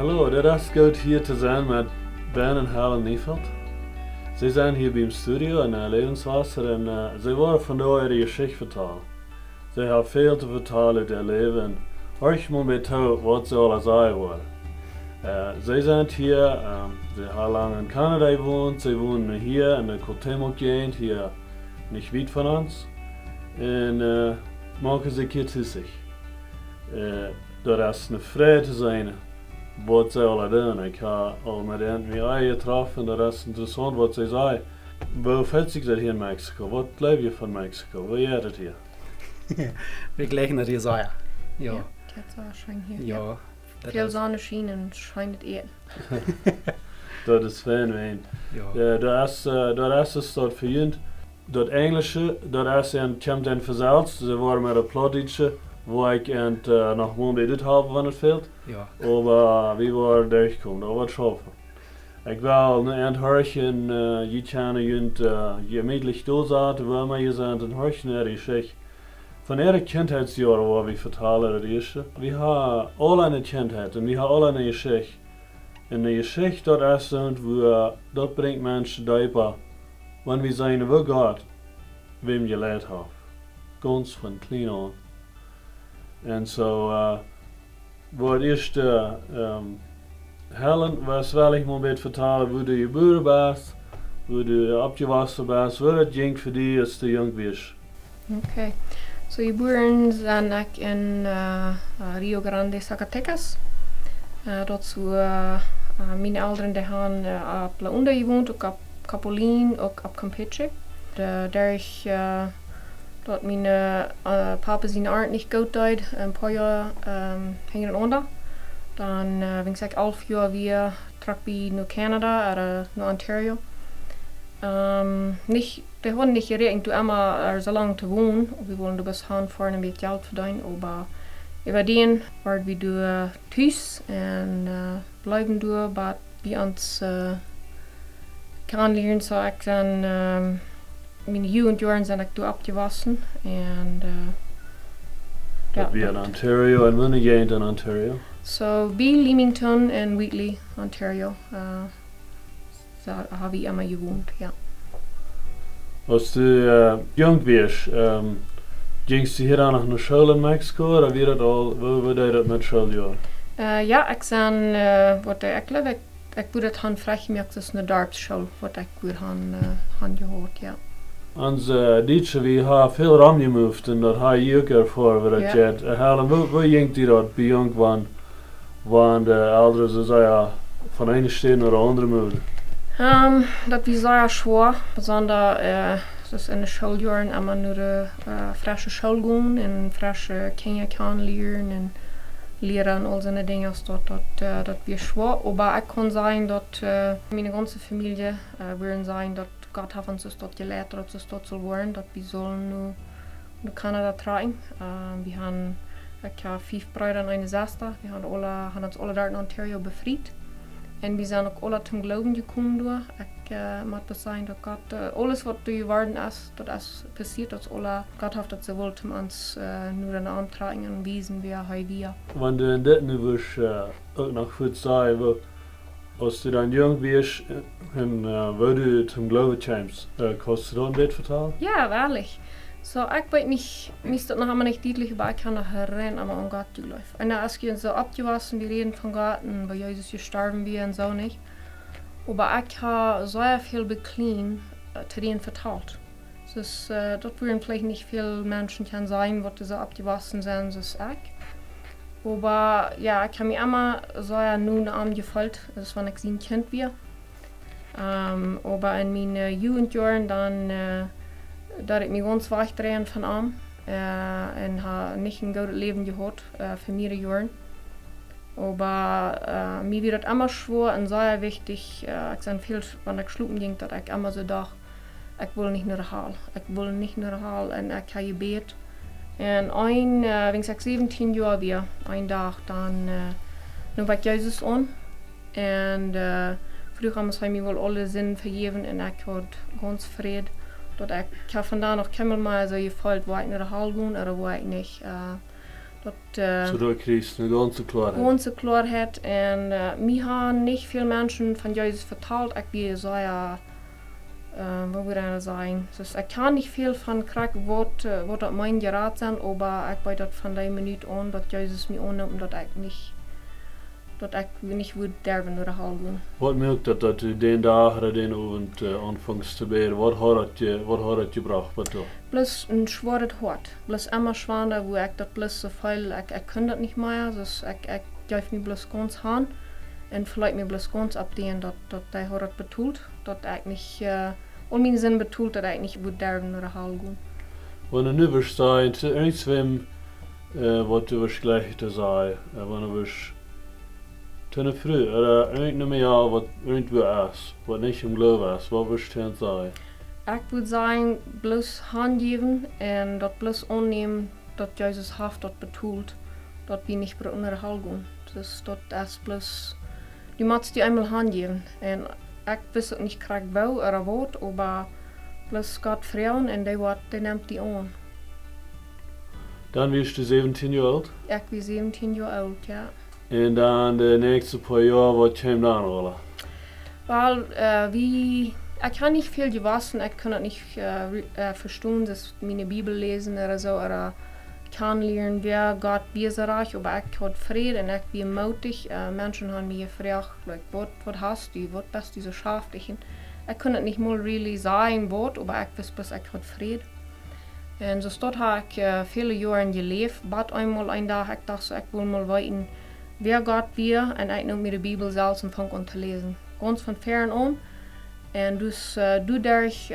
Hallo, das ist gut hier zu sein mit Ben und Helen Neufeld. Sie sind hier beim Studio in Lebenswasser und sie wollen von da ihre Geschichte vertellen. Sie haben viel zu vertellen über ihr Leben. Horch mal mit was sie alles sagen wollen. Sie sind hier, sie haben lange in Kanada gewohnt, sie wohnen hier in der Kulturmarkt, hier nicht weit von uns. Und machen sich hier zu sich. Dat is een vrij te zijn wat zij al doen. Ik heb al met hen getroffen en dat is interessant wat zij zei. Hoe voelt zich dat hier in Mexico? Wat leef je van Mexico? Hoe is het hier? Wir gleichen das hier so, ja. Ja, het is schön hier. Ja. Veel Sonne schijnen, schijnt het eer. Dat is fijn, wijn. Ja. Dat is het dat verjunt. Dat Englische, dat is en komt en verzeld. Ze waren met een plattdeutsche. Wo ich noch mal dit habe, wenn es fehlt. Ja. Aber wie wir durchkommen, aber schaffen. Ich will ein Hörchen, Jeschichten, gemütlich da satt, wo wir hier sind, ein Hörchen der Geschichte. Von ihrer Kindheitsjahren, wo wir vertellen, das erste. Wir haben alle eine Kindheit und wir haben alle eine Geschichte. Und die Geschichte dort ist, wo dort bringt Menschen dabei, wenn wir sagen, wo Gott, wem gelehrt hat. Ganz von klein an. En zo, wat is Helen, was wil ik maar beetje vertellen, hoe du geboren bent, hoe du opgewassen bent, wat het ging voor die als du jong was. Okay. So geboren zijn ik in Rio Grande, Zacatecas. Dort zo, mijn ouderen die hebben op La Onda gewoond, ook op Capulín, ook op Campeche. Daar ik dort meine Papa seine Art nicht gut deed, ein paar Jahre hängen unter. Dann, wenn ich 11 Jahre wir trug ich nach Kanada oder nach Ontario. Die haben nicht geregnet, du immer so lange zu wohnen. Wir wollen du bis han vorne ein bisschen Geld verdienen, aber über den waren wir du thuis und bleiben du, aber bei uns kann lernen, so ich dann mijn jugendjaren zijn ik toen opgewassen en Dat we in Ontario en wanneer jij in Ontario? So bij Leamington en Wheatley, Ontario, daar heb ik immer gewoond, ja. Als du jong was, gingst du hier dan nog naar school in Mexico of wie dat al, hoe deed dat met schooljaar? Ja, ik zijn, wat ik geloof, ik moet het gaan vragen, maar het is een dorpsschool, wat ik moet gaan gehoord, ja. Onze Duitse, we hebben veel ramgemoved en dat heb je ook ervoor wat dat jet. Helen, hoe ging die dat bij jong waren de ouderen zo zeggen, van een steen naar de andere moeder? Dat was zeer schwer, besonders dus in de schooljaren immer nur de frische school gaan en frische dingen kan leren en leren en al zo'n dingen. Dat was schwer, maar ik kon zeggen dat mijn ganze familie willen zeggen dat Gott hat uns das dort gelehrt, dass es dort soll werden, dass wir sollen nur Kanada tragen. Wir haben 5 Brüder und eine Schwester. Wir haben uns alle dort in Ontario befreit. Und wir sind auch alle zum Glauben gekommen. Ich muss sagen, dass Gott alles, was du geworden ist, das ist passiert, dass alle Gott hat das gewollt, um uns nur einen Antragen und wiesen, wer wir. Wenn du in dit nu auch noch goed sagen, als du dan jong was en wo du zum Glauben kamst, kannst du dann dit vertellen? Ja, ehrlich. So, ich weiß nicht, mir ist das noch einmal nicht deutlich, aber ich kann noch erinnern, aber an Gott zu laufen. Und dann ist so abgewassen, wir reden von Gott und bei Jesus gestorben wir und so nicht. Aber ich habe sehr viel beklein zu denen vertraut. Das dort würden vielleicht nicht viele Menschen können sein, die so abgewassen sind, das ich. Aber ja, ich habe mich immer so nun am gefällt, das wenn ich sein Kind war. Aber in meinen Jugendjahren dann, da ich mich ganz wegdrehen von ihm und habe nicht ein gutes Leben gehabt für mehrere Jahre. Aber mir wird das immer schwer und sehr wichtig, ich sage viel, wenn ich schlafen ging, dass ich immer so dachte, ich will nicht nur Hall, ich will nicht nur Hall und ich habe gebetet. En wenn ich 17 Jahre war, ein Tag, dann nahm ich Jesus an. Und früher haben sie mir wohl alle Sinn vergeben und ich hatte ganz Frieden. Dass ich von da noch keinmal so gefällt, wo ich nach der Halle gehen oder wo ich nicht. Zodat kriegst du eine ganze Klarheit. Ganze Klarheit. Und mir haben nicht viele Menschen von Jesus vertalt, ich wie so ja, wo würde ich sagen, dus ich kann nicht viel von krieg, was mein Gerat sind, aber ich weiß das von der Minute an, dass Jesus mich annimmt, dass ich nicht würde derben oder halten. Was merkt dat du den Tag oder den Abend anfängst zu beten? Was hat das gebracht bei dir? Bloß ein schweres Hort. Bloß immer schwanger, wo ich das bloß so viel, ich kann das nicht mehr, dus ich gebe mich bloß ganz an und vielleicht mir bloß ganz abdehnen, dass der Hort betult, dass ich nicht, und mein Sinn betult, dass ich nicht würde derben oder halten. Wenn du nu wirst sagen, irgendwem, was du wirst gleich zu sagen, wenn du wirst Tenne früh, oder irgendeinem Jahr, was irgendwo ist, was nicht im Glauben ist, was würdest du denn sagen? Ich würde sagen, bloß handgeben und das bloß annehmen, dass Jesus Haft das betult, dass wir nicht bei unserer Haltung. Das ist bloß, du musst dir einmal handgeben. Und ich weiß nicht, krieg wo oder was, aber bloß Gott Frauen und der nimmt die an. Dann wirst du 17 Jahre alt? Ich bin 17 Jahre alt, ja. Und dann die nächsten paar Jahre, was kommt dann, oder? Weil, ich kann nicht viel gewassen, ich kann nicht verstehen, dass meine Bibel lesen oder so, oder kann lernen, wer Gott wie so reich, aber ich habe Frieden und ich bin mutig. Menschen haben mich gefragt, like, was hast du, was bist du so scharflich? Ich kann nicht mal really sagen, was, aber ich weiß, dass ich habe Frieden. Und so habe ich viele Jahre gelebt, bat einmal ein Tag, ich dachte, ich will mal weiten, wer Gott wir, und ich nehme mir die Bibel selbst und fange an zu lesen. Ganz von fern an. Und dus dadurch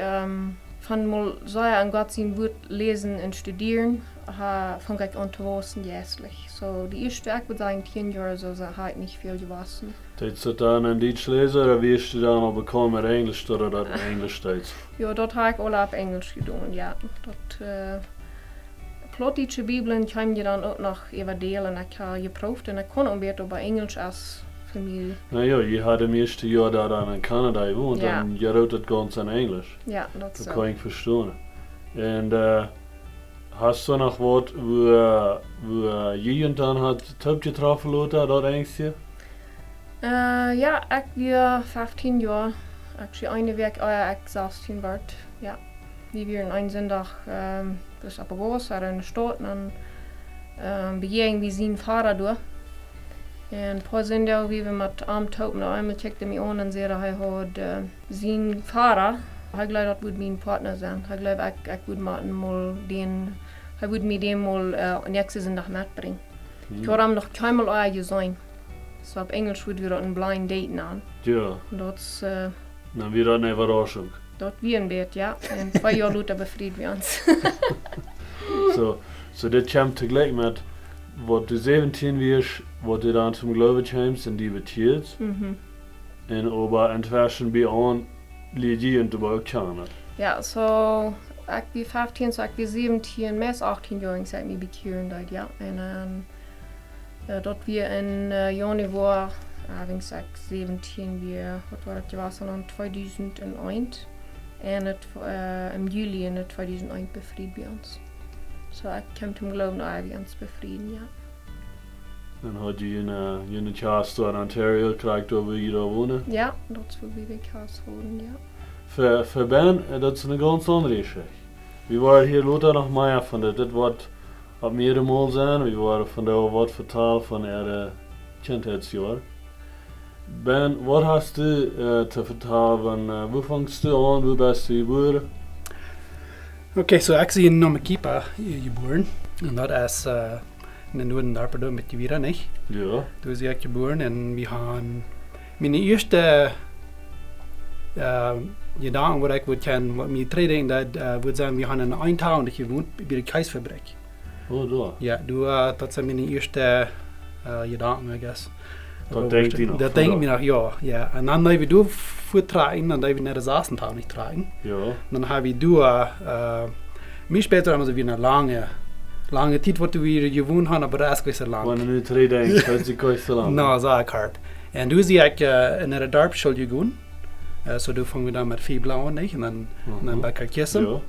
von mal so an Gott sein Wort lesen und studieren, fange ich an zu waschen jährlich. So die erste, ich würde sagen, 10 Jahre so habe ich nicht viel gewaschen. Tätst du dann in Deutsch lesen, oder wirst du dann noch bekommen mit Englisch, oder das Englisch steht? Ja, das habe ich alle auf Englisch getan, ja. Plattdeutsche Bibeln kann ich dann auch noch überdelen. Ich habe geprüft und ich kann auch wieder über Englisch als Familie. Naja, je had im eerste Jahr da dann in Kanada gewohnt, Ja. und je wrote het ganz in Englisch. Ja, das Das so. kann ich verstehen. Und hast du noch was, wo Jugend dann hat Top getroffen, Lothar, dort denkst du? Ja, ich bin 15 Jahre. Ich bin eine Weg, ich 16 werd. Ja. Wir waren einen Sonntag dus op een bos in de stad en begingen we zijn vader door. En een paar zondagen wie we met Armtopen naar einmal checkte mij aan en zei dat hij had zijn vader. Hij geloof dat moet mijn partner zijn. Hij geloof ik moet met mal den, hij moet mij den mal nächste Sonntag mitbrengen. Ich had hem nog keinmal gezien. So op Englisch würde wir dat een blind date nennen. Ja. Dat is Dan weer dat een Überraschung. dat wie een beetje, ja. En 2 jaar later bevriend we ons. So dit komt tegelijk met wat du 17 wirst, wat du dann zum Glauben kommst und die betiert. Und aber inzwischen bei an liegt Jugend aber auch keiner. Ja, so ich bin 15, so ich bin 17, mehr als 18 Jahre seit mir bekehren dort, ja. Und dort wir in Januar, ich sag 17, wir, was war das gewesen, in 2001. Und im Juli in 2001 befrieden wir uns. So ich kam zum Glauben, dass wir uns befrieden, ja. Dann hat je eine Chance in Ontario gekriegt, wo wir da wohnen. Ja, dat is wie we kaas houden, ja. Für Ben, das ist eine ganz andere Geschichte. Wir waren hier Lothar noch mehr von das was ab mir mal sein. Wir waren von der Wort verteilt von ihrer Kindheitsjahr. Ben, was hast du zu vertellen? Wo fängst du an? Wo bist du geboren? Oké, so ik zie in Nomekipa geboren. En dat is in de noorden daar met die Wira, niet? Ja. Toen is ik geboren en we gaan... Mijn eerste gedanken wat ik wil kennen, wat mijn training dat wil zijn, we gaan in een town gewoond bij de kaisfabriek. Oh, da. Ja, dat zijn mijn eerste gedanken, I guess. Dat denkt hij nog. Dat denkt mij nog, ja. Ja. En dan hebben we door voorttragen, dan hebben we naar de Zasentown niet tragen. Ja. Dan hebben we door, meer später hebben we weer een lange tijd wat we gewoond hebben, maar dat is niet zo lang. Wenn du nu 3 denkst, hört sich gar so lang. Nou, zo ik hard. En toen zie ik in de dorpschool gegaan. So, toen vangen we dan met 4 blauwen, niet? En dan bij elkaar kiezen. Ja.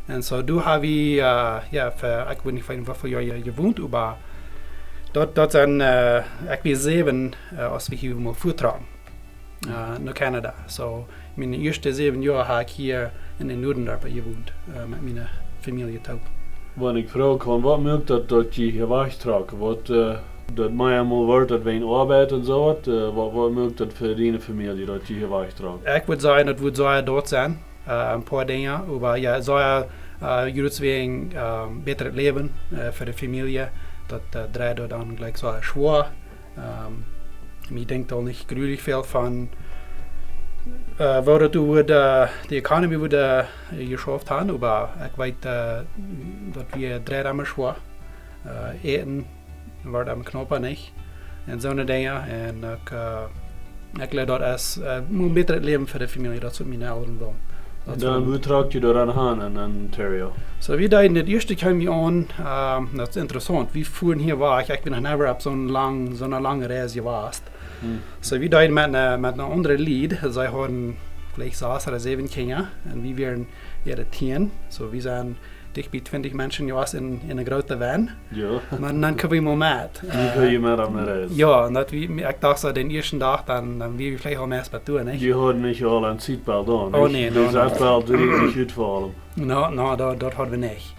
En zo toen hebben we, ik weet niet wat voor jaar je gewoond, maar dat zijn, ik weet 7 als we hier moeten vertrouwen naar Canada. Zo, mijn eerste 7 jaar heb ik hier in de Noordendorpen gewoond met mijn familie toe. Wanneer ik vraag kan, wat maakt dat je hier wegtraken? Wat dat mij eenmaal wordt dat we in arbeid en zo wat maakt dat voor die familie dat je hier wegtraken? Ik würde sagen, dat wird so dort sein, ein paar Dinge, aber ja, so juist wegen beter Leben für die Familie, das dreht dann gleich so schwer. Ich denke da nicht gruelig viel von, wo die Economy würde geschafft haben, aber ich weiß, dass wir dreht immer schwer. Eten wordt am knoppen nicht. En zo'n dingen. En ik leer dat als een beter leven voor de familie, dat soort mijn ouderen doen. En dan hoe trok je daar aan in Ontario? So wie da in het eerste kwam je aan, dat is interessant. We voeren hier weg. Ik ben nog never op zo'n lange reis geweest. So wie da met een andere lied. Zij hadden vielleicht 6 oder 7 kinderen. En we waren ihre 10. So we zijn dicht bij 20 mensen geweest in een grote van. Ja. Maar dan kunnen we maar met. Nu kun je met aan de reis. Ja, en dat ik dacht zo den eerste dag, dan wie we vielleicht al meest bij doen, hè? Je hadden niet al een seatbelt aan. Oh nee, die seatbelt niet uitvallen. Dat hadden we niet.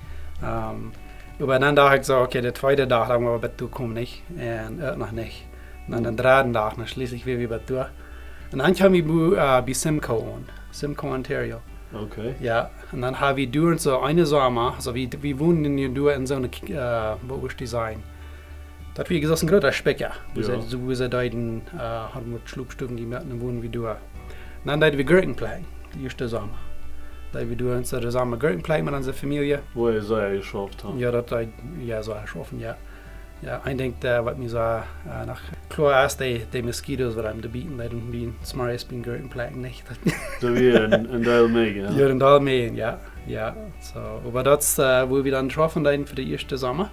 Maar dan dacht ik zo, oké, de tweede dag dan we bij toe komen niet. En nog niet. En dan de derde dag, dan schließlich weer bij toe. En dan kwam we bij Simcoe, Ontario. Okay. Ja, und dann haben wir durch so eine Sommer, also wir wohnen in so einer, wo ist die sein? Das wie gesagt ein großer Specker, wo sie da haben wir Schlupfstufen gemacht und wohnen wir durch. Und dann haben wir Gurkenpflegen, die erste Sommer. Da haben wir durch unsere Sommer Gurkenpflegen mit unserer Familie. Wo ihr sehr geschafft habt. Ja, das ja so geschaffen, ja. Ja, ich denke, was mir so nach klar ist, die Moskitos, was einem da bieten, die smartes bin Gurkenpflegen nicht. Da wir in Dalmegen, ja? Ja, in Dalmegen, ja. Ja, so. Aber das, wo wir dann getroffen haben für den ersten Sommer.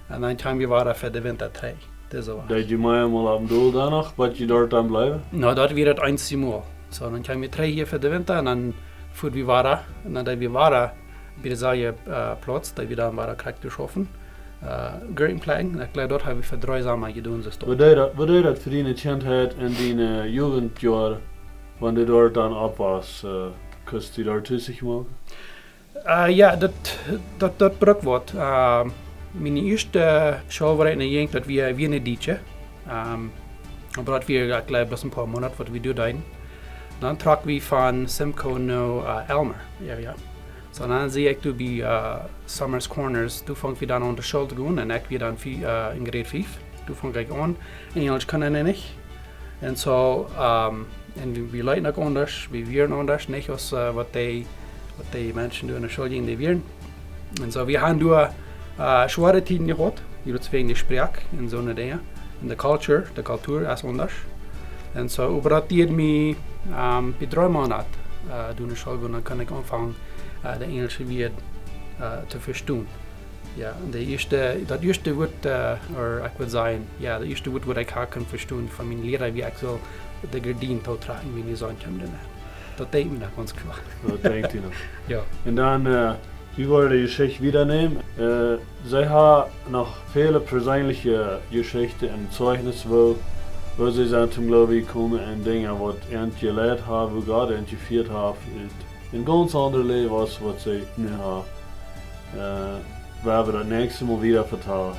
Und dann kamen wir weiter für den Winter 3. Das war. Deed je mij eenmaal op doel danach, wat je dort dan blijven? Nou, dat weer het einzige Mal. So, dann kamen wir 3 hier für den Winter und dann fuhren wir weiter. Und dann, da wir weiter, bei der Platz, da wir dann weiter krank geschaffen. Gurkenpflegen. Ich glaube, dort habe ich für 3 Sommer getan. Wat deed dat voor die Kindheit in die Jugendjahr, wanneer je dort dan op was? Kust je daar tussen mogen? Ja, dat brok wat. Mijn eerste show was in de jeugd dat we in het dietje. Maar dat we, ik glaube, best een paar maanden wat we doen. Dan trok we van Simcoe naar Elmer. Ja. So dann sehe ich, du bei Summers Corners, du fängst wieder an der Schule zu gehen und ich wieder in Grade 5. Du fängst gleich an, Englisch können wir nicht. Und so, und wir leiden auch anders, wir werden anders, nicht als was die Menschen in der Schule gehen, die werden. Und so, wir haben nur schwere Zeiten gehabt, jetzt wegen der Sprache und so eine Dinge. Und die Kultur ist anders. Und so, überrascht mich bei 3 Monaten durch die Schule gehen, dann kann ich anfangen, de Engelse weer te verstaan. Ja, dat eerste woord, ik wil zeggen, ja, de eerste woord wat ik kan verstaan van mijn leraar, wie ik zo de gardien toe tragen, wie die zo'n komt. Dat denkt me nog ganz klar. Dat denkt je nog. Ja. En dan, wie wollen die Geschichte wieder nehmen? Sie haben noch viele persönliche Geschichten und Zeugnisse, wo sie sind zum Glauben gekommen und Dinge, die sie gelebt haben, wo Gott sie geführt hat. Een ganz ander leven was wat ze nu hebben. We hebben dat nächste Mal wieder vertellen.